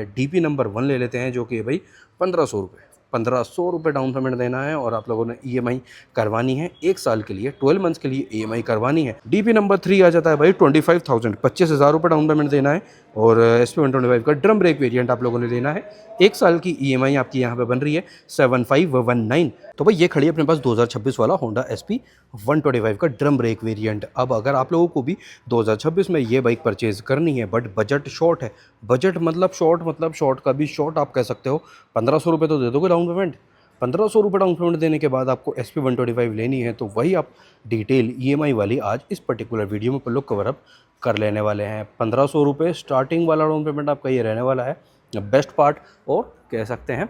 DP number 1 ले लेते हैं, जो कि है भाई 1500 रुपये। 1500 रुपये डाउन पेमेंट देना है और आप लोगों ने ईएमआई करवानी है 1 साल के लिए, 12 मंथ्स के लिए ईएमआई करवानी है। डीपी नंबर 3 आ जाता है भाई 25,000, 25,000 रुपये डाउन पेमेंट देना है और SP 125 का ड्रम ब्रेक वेरिएंट आप लोगों ने लेना है। 1 साल की ईएमआई आपकी यहाँ पे बन रही है 7519। तो भाई ये खड़ी है अपने पास 2026 वाला होंडा SP 125 का ड्रम ब्रेक वेरिएंट। अब अगर आप लोगों को भी 2026 में ये बाइक परचेज करनी है बट बजट शॉर्ट है, बजट मतलब शॉर्ट का भी शॉर्ट आप कह सकते हो, 1500 रुपये तो दे दोगे डाउन पेमेंट। 1500 रुपये डाउन पेमेंट देने के बाद आपको SP 125 लेनी है, तो वही आप डिटेल ईएमआई वाली आज इस पर्टिकुलर वीडियो में लोग कवर अप कर लेने वाले हैं। 1500 रुपये स्टार्टिंग वाला डाउन पेमेंट आपका ये रहने वाला है। बेस्ट पार्ट और कह सकते हैं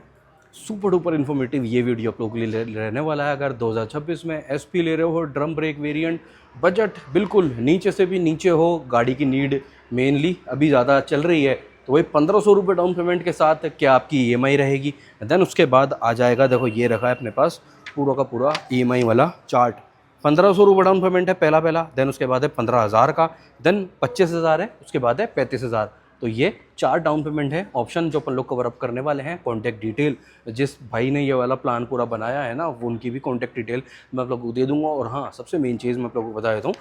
सुपर डुपर इन्फॉर्मेटिव ये वीडियो आप लोगों के लिए रहने वाला है। अगर 2026 में SP ले रहे हो ड्रम ब्रेक वेरिएंट, बजट बिल्कुल नीचे से भी नीचे हो, गाड़ी की नीड मेनली अभी ज़्यादा चल रही है, तो वही 1500 रुपये डाउन पेमेंट के साथ क्या आपकी ईएमआई रहेगी। देन उसके बाद आ जाएगा, देखो ये रखा है अपने पास पूरा का पूरा ईएमआई वाला चार्ट। 1500 रुपये डाउन पेमेंट है पहला, देन उसके बाद है 15,000 का, देन 25,000 है, उसके बाद है 35,000। तो ये 4 डाउन पेमेंट है ऑप्शन जो अपन लोग कवर अप करने वाले हैं। कॉन्टैक्ट डिटेल जिस भाई ने ये वाला प्लान पूरा बनाया है ना, वो उनकी भी कॉन्टैक्ट डिटेल मैं आप लोग को दे दूंगा। और हाँ, सबसे मेन चीज़ मैं आप लोगों को बता देता हूँ,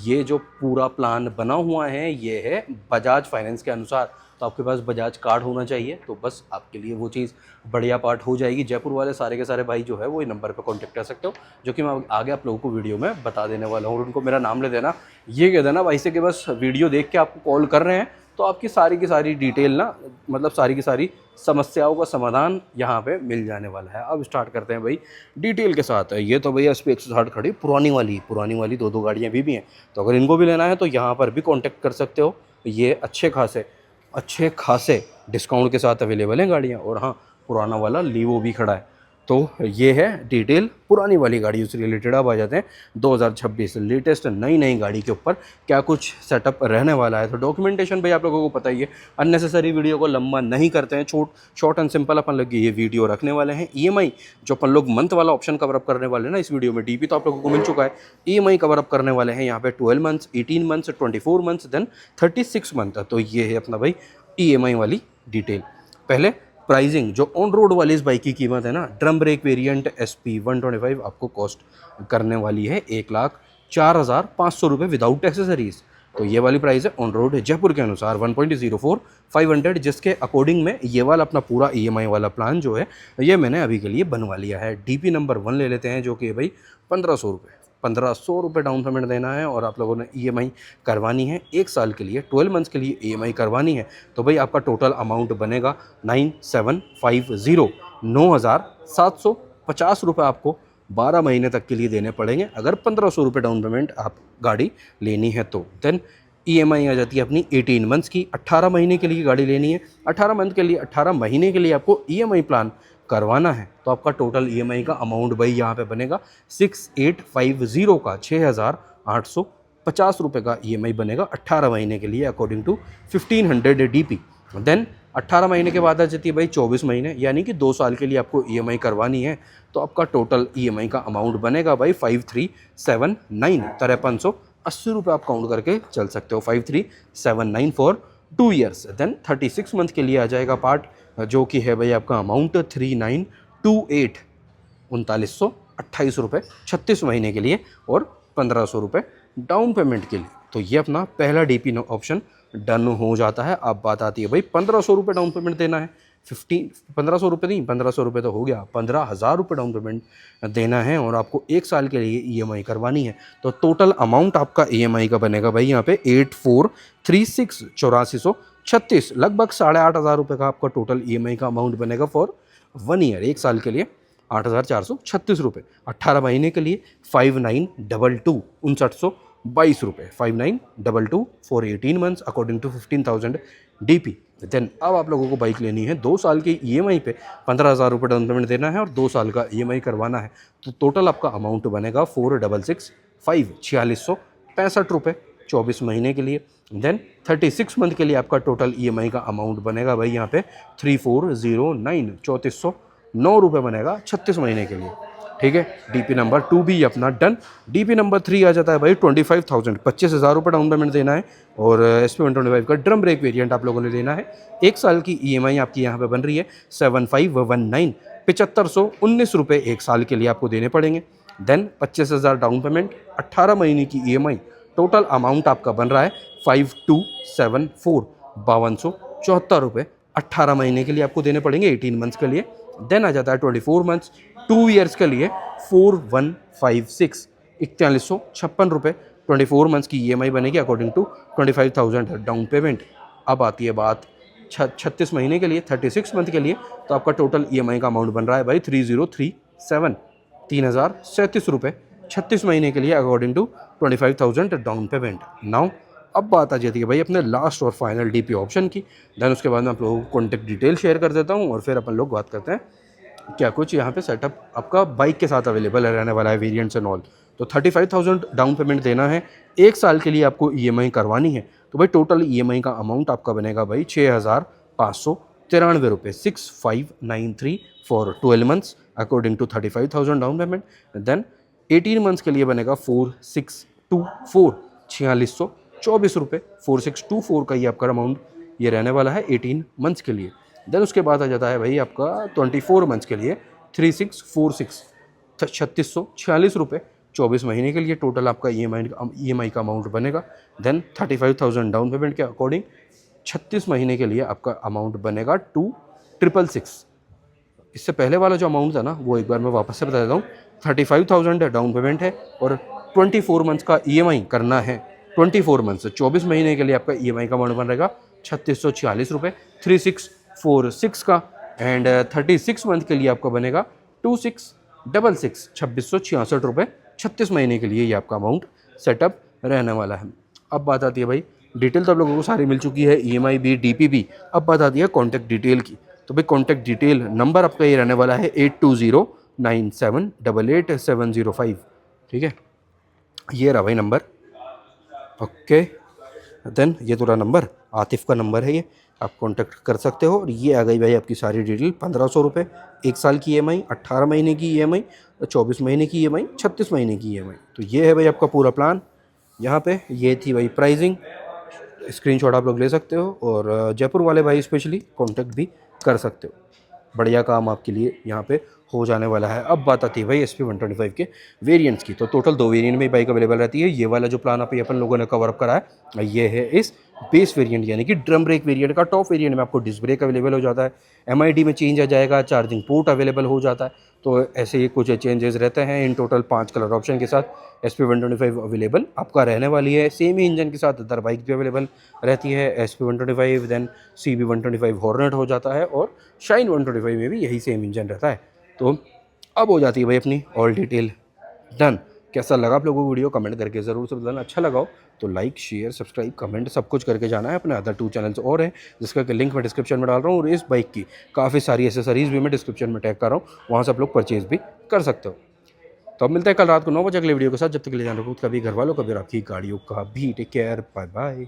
ये जो पूरा प्लान बना हुआ है ये है बजाज फाइनेंस के अनुसार। तो आपके पास बजाज कार्ड होना चाहिए, तो बस आपके लिए वो चीज़ बढ़िया पार्ट हो जाएगी। जयपुर वाले सारे के सारे भाई जो है वो ये नंबर पर कॉन्टैक्ट कर सकते हो, जो कि मैं आगे आप लोगों को वीडियो में बता देने वाला हूँ। और उनको मेरा नाम ले देना, ये कह देना भाई से कि बस वीडियो देख के आपको कॉल कर रहे हैं, तो आपकी सारी की सारी डिटेल ना, मतलब सारी की सारी समस्याओं का समाधान यहाँ पे मिल जाने वाला है। अब स्टार्ट करते हैं भाई डिटेल के साथ। ये तो भैया SP 160 खड़ी पुरानी वाली 2 गाड़ियाँ भी हैं, तो अगर इनको भी लेना है तो यहाँ पर भी कांटेक्ट कर सकते हो। ये अच्छे खासे डिस्काउंट के साथ अवेलेबल हैं गाड़ियाँ। और हाँ, पुराना वाला लीवो भी खड़ा है। तो ये है डिटेल पुरानी वाली गाड़ियों से रिलेटेड। अब आ जाते हैं 2026 लेटेस्ट नई गाड़ी के ऊपर क्या कुछ सेटअप रहने वाला है। तो डॉक्यूमेंटेशन भाई आप लोगों को पता ही है, अननेसेसरी वीडियो को लंबा नहीं करते हैं, शॉर्ट एंड सिंपल अपन लोग ये वीडियो रखने वाले हैं। ईएमआई जो अपन लोग मंथ वाला ऑप्शन कवर अप करने वाले हैं ना इस वीडियो में, डीपी तो आप लोगों को मिल चुका है, ईएमआई कवर अप करने वाले हैं यहाँ पे 12 months, 18 months, 24 months, then 36 month. तो ये है अपना भाई ईएमआई वाली डिटेल। पहले प्राइसिंग जो ऑन रोड वाली इस बाइक की कीमत है ना, ड्रम ब्रेक वेरिएंट SP 125 आपको कॉस्ट करने वाली है 1,04,500 रुपये विदाउट एक्सेसरीज। तो ये वाली प्राइस है ऑन रोड जयपुर के अनुसार 1.04,500, जिसके अकॉर्डिंग में ये वाला अपना पूरा ईएमआई वाला प्लान जो है ये मैंने अभी के लिए बनवा लिया है। डीपी नंबर 1 ले लेते हैं, जो कि भाई 1500 रुपये। 1500 रुपये डाउन पेमेंट देना है और आप लोगों ने ईएमआई करवानी है 1 साल के लिए, 12 मंथ्स के लिए ईएमआई करवानी है। तो भाई आपका टोटल अमाउंट बनेगा 9750, 9,750 रुपये आपको 12 महीने तक के लिए देने पड़ेंगे अगर 1500 रुपये डाउन पेमेंट आप गाड़ी लेनी है तो। देन ईएमआई आ जाती है अपनी 18 मंथ्स की, 18 महीने के लिए गाड़ी लेनी है, 18 मंथ के लिए 18 महीने के लिए आपको ईएमआई प्लान करवाना है। तो आपका टोटल ईएमआई का अमाउंट भाई यहाँ पे बनेगा 6850 का, 6,850 रुपये का ईएमआई बनेगा 18 महीने के लिए अकॉर्डिंग टू 1500 डीपी। देन 18 महीने के बाद आ जाती है भाई 24 महीने, यानी कि 2 साल के लिए आपको ईएमआई करवानी है। तो आपका टोटल ईएमआई का अमाउंट बनेगा भाई 5379, 5380 रुपये आप काउंट करके चल सकते हो। 5379 फॉर 2 ईयर्स। देन 36 मंथ के लिए आ जाएगा पार्ट, जो कि है भाई आपका अमाउंट 3928, 3928 रुपये 36 महीने के लिए और 1500 रुपये डाउन पेमेंट के लिए। तो ये अपना पहला डीपी ऑप्शन डन हो जाता है। अब बात आती है भाई 1500 रुपये डाउन पेमेंट देना है, 1500 रुपये नहीं, 1500 रुपये तो हो गया, 15,000 रुपये डाउन पेमेंट देना है और आपको 1 साल के लिए ईएमआई करवानी है। तो टोटल अमाउंट आपका ईएमआई का बनेगा भाई यहाँ पे 8436, 8436, लगभग 8,500 रुपये का आपका टोटल ईएमआई का अमाउंट बनेगा फॉर 1 ईयर, 1 साल के लिए 8,436 रुपये। 18 महीने के लिए 5922, 5922 रुपये, 5922 for 18 months according to 15,000 DP. Then अब आप लोगों को बाइक लेनी है 2 साल की ईएमआई पे, 15,000 रुपये डाउन पेमेंट देना है और 2 साल का ईएमआई करवाना है। तो टोटल आपका अमाउंट बनेगा 4,665, 4,665 रुपये 24 महीने के लिए। देन 36 मंथ के लिए आपका टोटल ईएमआई का अमाउंट बनेगा भाई यहाँ पे 3409, 3409 रुपये बनेगा 36 महीने के लिए। ठीक है। डीपी नंबर 2 भी अपना डन। डीपी नंबर 3 आ जाता है भाई 25,000, 25,000 रुपये डाउन पेमेंट देना है और SP 125 का ड्रम ब्रेक वेरिएंट आप लोगों ने लेना है। 1 साल की EMI आपकी यहाँ पे बन रही है 7519, 7519 रुपये 1 साल के लिए आपको देने पड़ेंगे। देन 25,000 डाउन पेमेंट, 18 महीने की EMI, टोटल अमाउंट आपका बन रहा है 5274, 5274 रुपये 18 महीने के लिए आपको देने पड़ेंगे 18 मंथ्स के लिए। देन आ जाता है 24 मंथ्स 2 ईयर्स के लिए 4156, 4156 रुपये 24 मंथ्स की EMI बनेगी अकॉर्डिंग टू 25,000 डाउन पेमेंट। अब आती है बात 36 महीने के लिए, 36 मंथ के लिए, तो आपका टोटल EMI का अमाउंट बन रहा है भाई 3037, 3037 रुपये 36 महीने के लिए according to 25,000 down payment. Now अब बात आ जाती है भाई अपने लास्ट और फाइनल DP ऑप्शन की। देन उसके बाद मैं आप लोगों को कॉन्टैक्ट डिटेल शेयर कर देता हूँ और फिर अपन लोग बात करते हैं क्या कुछ यहाँ पे सेटअप आपका बाइक के साथ अवेलेबल रहने वाला है, वेरिएंट्स एंड ऑल। तो 35,000 डाउन पेमेंट देना है, 1 साल के लिए आपको EMI करवानी है। तो भाई टोटल EMI का अमाउंट आपका बनेगा भाई 6,593 रुपये, 6593 for 12 months according to 35,000 down payment. Then 18 months के लिए बनेगा 4624, 4624 रुपये, 4624 का ये आपका अमाउंट ये रहने वाला है 18 मंथ्स के लिए। देन उसके बाद आ जाता है भाई आपका 24 मंथ्स के लिए 3646, 3646 रुपये 24 महीने के लिए टोटल आपका EMI का अमाउंट बनेगा। देन 35,000 डाउन पेमेंट के अकॉर्डिंग 36 महीने के लिए आपका अमाउंट बनेगा 2666। इससे पहले वाला जो अमाउंट था ना वो एक बार मैं वापस से बता देता हूँ। 35,000 डाउन पेमेंट है और 24 मंथ्स का EMI करना है। 24 मंथ्स 24 महीने के लिए आपका EMI का अमाउंट बनेगा 3646 रुपये, 3646 का। एंड 36 मंथ के लिए आपका बनेगा 2666, 2666 रुपये 36 महीने के लिए ये आपका अमाउंट सेटअप रहने वाला है। अब बात आती है भाई डिटेल तो आप लोगों को सारी मिल चुकी है, EMI भी DP भी। अब बात आती है कॉन्टैक्ट डिटेल की। तो भाई कॉन्टैक्ट डिटेल नंबर आपका ये रहने वाला है 8209788705, ठीक है। ये रहा भाई नंबर, ओके। देन ये तो रहा नंबर, आतिफ का नंबर है ये, आप कांटेक्ट कर सकते हो। और ये आ गई भाई आपकी सारी डिटेल। 1,500 रुपये 1 साल की EMI, 18 महीने की EMI, 24 महीने की EMI, 36 महीने की EMI। तो ये है भाई आपका पूरा प्लान। यहाँ पे ये थी भाई प्राइसिंग, स्क्रीनशॉट आप लोग ले सकते हो और जयपुर वाले भाई स्पेशली कांटेक्ट भी कर सकते हो। बढ़िया काम आपके लिए यहाँ पे हो जाने वाला है। अब बात आती है भाई SP 125 के वेरिएंट्स की। तो टोटल 2 वेरिएंट में बाइक अवेलेबल रहती है। ये वाला जो प्लान आप अपन लोगों ने कवर अप करा है ये है इस बेस वेरिएंट यानी कि ड्रम ब्रेक वेरिएंट का। टॉप वेरिएंट में आपको डिस्क ब्रेक अवेलेबल हो जाता है, MID में चेंज आ जाएगा, चार्जिंग पोर्ट अवेलेबल हो जाता है। तो ऐसे ही कुछ चेंजेस रहते हैं। इन टोटल 5 कलर ऑप्शन के साथ SP 125 अवेलेबल आपका रहने वाली है। सेम ही इंजन के साथ अदर बाइक भी अवेलेबल रहती है, SP 125, देन CB 125 हॉर्नेट हो जाता है और शाइन 125 में भी यही सेम इंजन रहता है। तो अब हो जाती है भाई अपनी ऑल डिटेल डन। कैसा लगा आप लोगों को वीडियो कमेंट करके ज़रूर से बताना। अच्छा लगा हो तो लाइक शेयर सब्सक्राइब कमेंट सब कुछ करके जाना है। अपने अदर 2 चैनल्स और हैं जिसका कि लिंक मैं डिस्क्रिप्शन में डाल रहा हूँ और इस बाइक की काफ़ी सारी एसेसरीज़ भी मैं डिस्क्रिप्शन में टैग कर रहा हूँ, वहाँ से आप लोग परचेज़ भी कर सकते हो। तो अब मिलता है कल रात को 9 बजे अगले वीडियो के साथ। जब तक के लिए जान रखो कभी घर वालों कभी आपकी गाड़ियों का भी। Take care, bye bye.